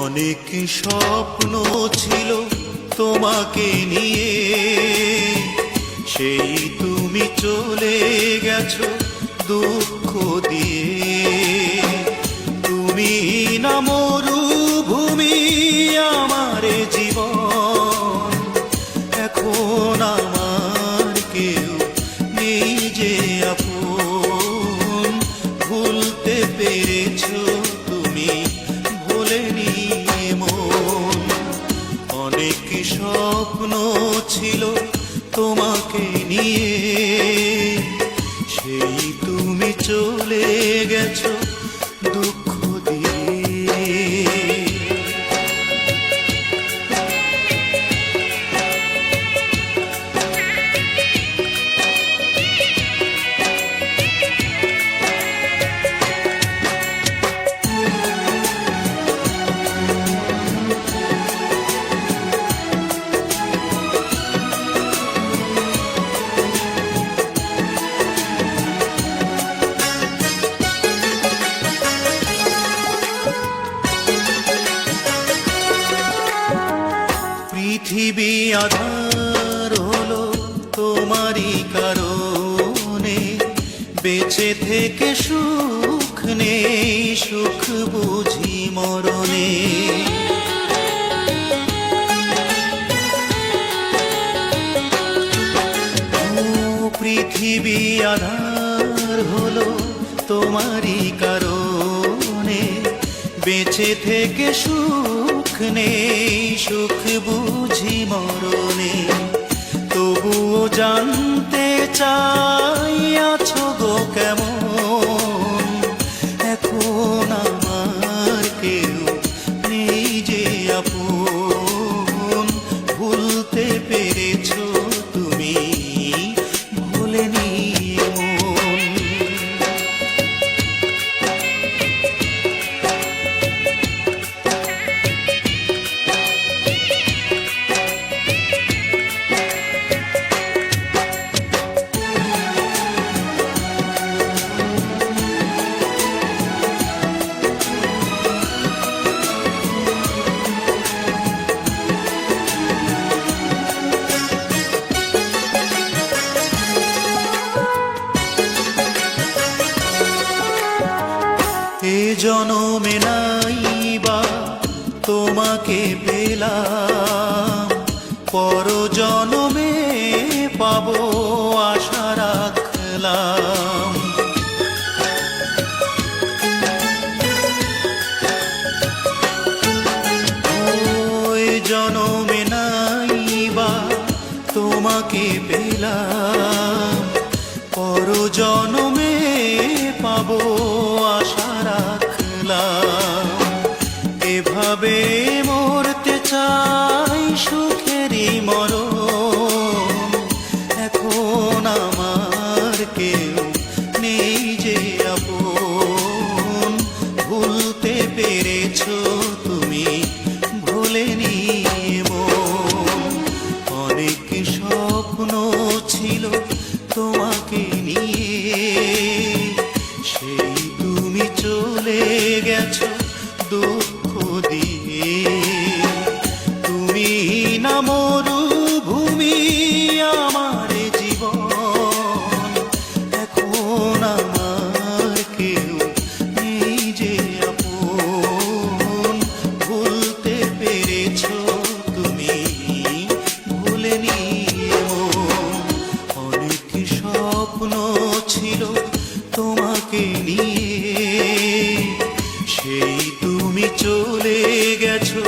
অনেক স্বপ্ন ছিল তোমাকে নিয়ে, সেই তুমি চলে গেছো দুঃখ দিয়ে। তুমি না মরুভূমি আমার জীবন, এখন আমার কেউ নেই যে আপন। ভুলতে পেরেছো তুমি, ভোলেনি মন। অনেক স্বপ্ন ছিল তোমাকে নিয়ে, সেই তুমি চলে গেছো দুঃখ দিয়ে। পৃথিবী আধার হলো তোমারই কারণে, বেঁচে থেকে সুখ নেই, সুখ বুঝি মরণে। পৃথিবী আধার হলো তোমারই কারণে, বেঁচে থেকে সুখ নেই, সুখ বুঝি মরণে। তবুও জানতে চাই আছো গো কেমন, এখন আমার কেউ নেই যে আপন। ভুলতে পেরেছো তুমি, ভোলেনি মন। এ জনমে নাইবা তোমাকে পেলাম, পর জনমে পাবো আশা রাখলাম। ওই জনমে নাইবা তোমাকে পেলাম, পর জনমে পাবো আশা রাখলাম। এভাবে মরতে চাই সুখেরই মরণ, এখন আমার কেউ নেই যে আপন। ভুলতে পেরেছো তুমি, ভোলেনি মন। অনেক স্বপ্ন ছিল তোমাকে নিয়ে, সেই তুমি চলে গেছো দুঃখ দিয়ে। তুমি না মরুভূমি আমার জীবন, এখন আমার কেউ নেই যে আপন। ভুলতে পেরেছো তুমি, ভোলেনি মন। অনেক স্বপ্ন ছিল তোমাকে নিয়ে, সেই তুমি চলে গেছো